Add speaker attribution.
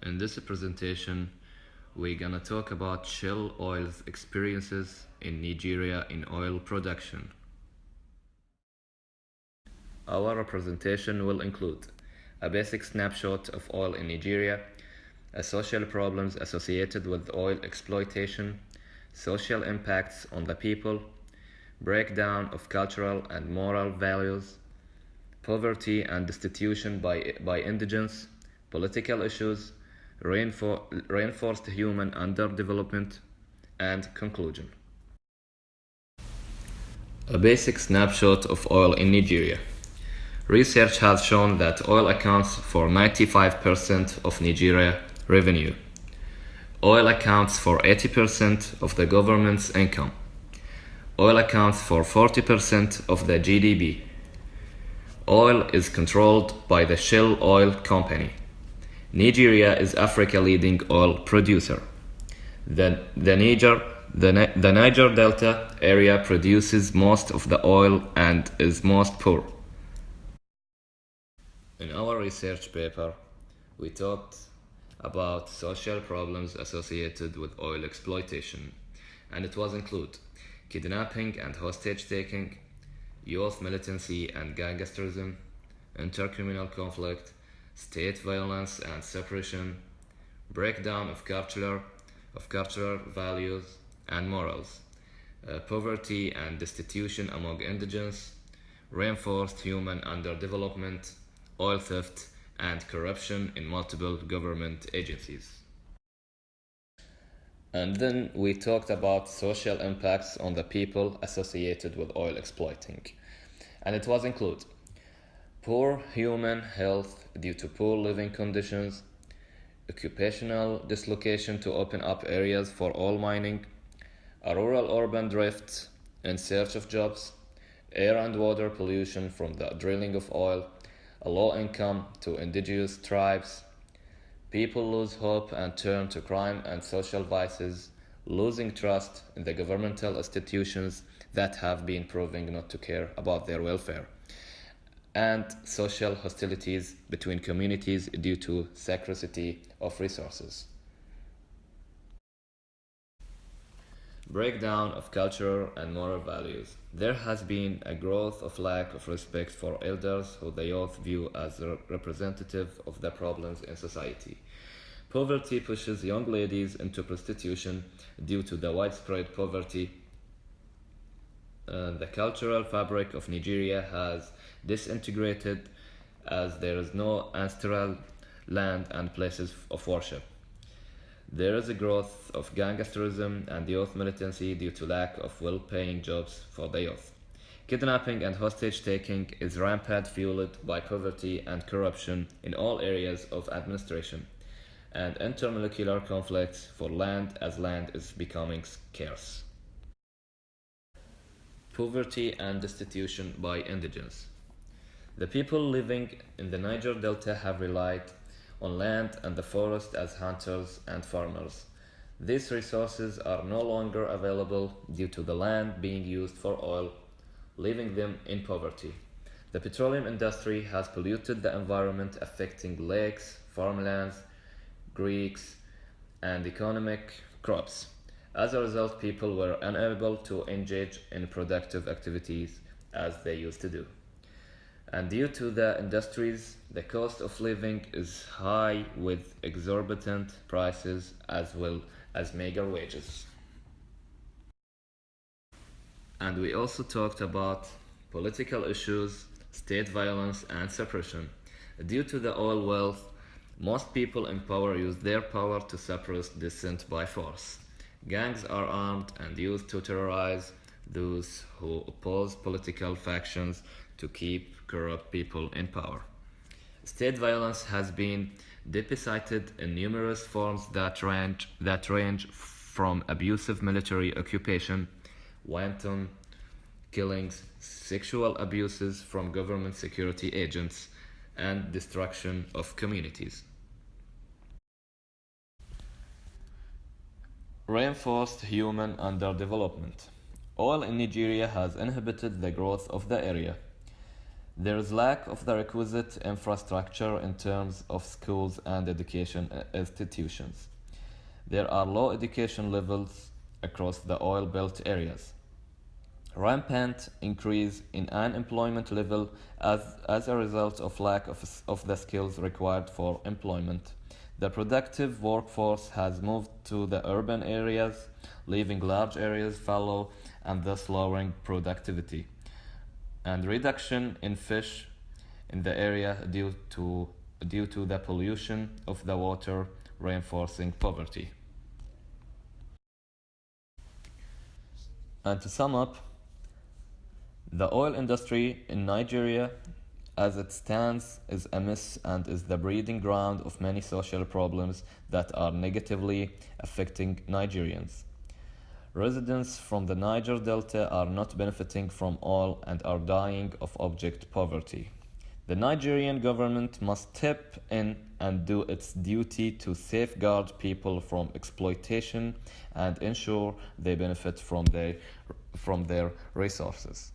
Speaker 1: In this presentation, we're gonna talk about Shell Oil's experiences in Nigeria in oil production. Our presentation will include a basic snapshot of oil in Nigeria, social problems associated with oil exploitation, social impacts on the people, breakdown of cultural and moral values, poverty and destitution by indigents, political issues, reinforced human underdevelopment, and conclusion. A basic snapshot of oil in Nigeria. Research has shown that oil accounts for 95% of Nigeria revenue. Oil accounts for 80% of the government's income. Oil accounts for 40% of the GDP. Oil is controlled by the Shell Oil Company. Nigeria is Africa's leading oil producer. The Niger Delta area produces most of the oil and is most poor. In our research paper, we talked about social problems associated with oil exploitation, and it was include kidnapping and hostage taking, youth militancy and gangsterism, intercommunal conflict, state violence and suppression, breakdown of cultural values and morals, poverty and destitution among indigents, reinforced human underdevelopment, oil theft, and corruption in multiple government agencies. And then we talked about social impacts on the people associated with oil exploiting. And it was include poor human health due to poor living conditions, occupational dislocation to open up areas for oil mining, a rural-urban drift in search of jobs, air and water pollution from the drilling of oil, a low income to indigenous tribes, people lose hope and turn to crime and social vices, losing trust in the governmental institutions that have been proving not to care about their welfare, and social hostilities between communities due to scarcity of resources. Breakdown of cultural and moral values. There has been a growth of lack of respect for elders who the youth view as representative of the problems in society. Poverty pushes young ladies into prostitution due to the widespread poverty. The cultural fabric of Nigeria has disintegrated as there is no ancestral land and places of worship. There is a growth of gangsterism and youth militancy due to lack of well-paying jobs for the youth. Kidnapping and hostage-taking is rampant, fueled by poverty and corruption in all areas of administration, and intermolecular conflicts for land as land is becoming scarce. Poverty and destitution by indigents. The people living in the Niger Delta have relied on land and the forest as hunters and farmers. These resources are no longer available due to the land being used for oil, leaving them in poverty. The petroleum industry has polluted the environment, affecting lakes, farmlands, creeks, and economic crops. As a result, people were unable to engage in productive activities as they used to do. And due to the industries, the cost of living is high with exorbitant prices as well as meager wages. And we also talked about political issues, state violence, and suppression. Due to the oil wealth, most people in power use their power to suppress dissent by force. Gangs are armed and used to terrorize those who oppose political factions to keep corrupt people in power. State violence has been depicted in numerous forms that range from abusive military occupation, wanton killings, sexual abuses from government security agents, and destruction of communities. Reinforced human underdevelopment. Oil in Nigeria has inhibited the growth of the area. There is lack of the requisite infrastructure in terms of schools and education institutions. There are low education levels across the oil belt areas. Rampant increase in unemployment level as a result of lack of the skills required for employment. The productive workforce has moved to the urban areas, leaving large areas fallow and thus lowering productivity. And reduction in fish in the area due to the pollution of the water, reinforcing poverty. And to sum up, the oil industry in Nigeria, as it stands, is a mess and is the breeding ground of many social problems that are negatively affecting Nigerians. Residents from the Niger Delta are not benefiting from oil and are dying of abject poverty. The Nigerian government must step in and do its duty to safeguard people from exploitation and ensure they benefit from their resources.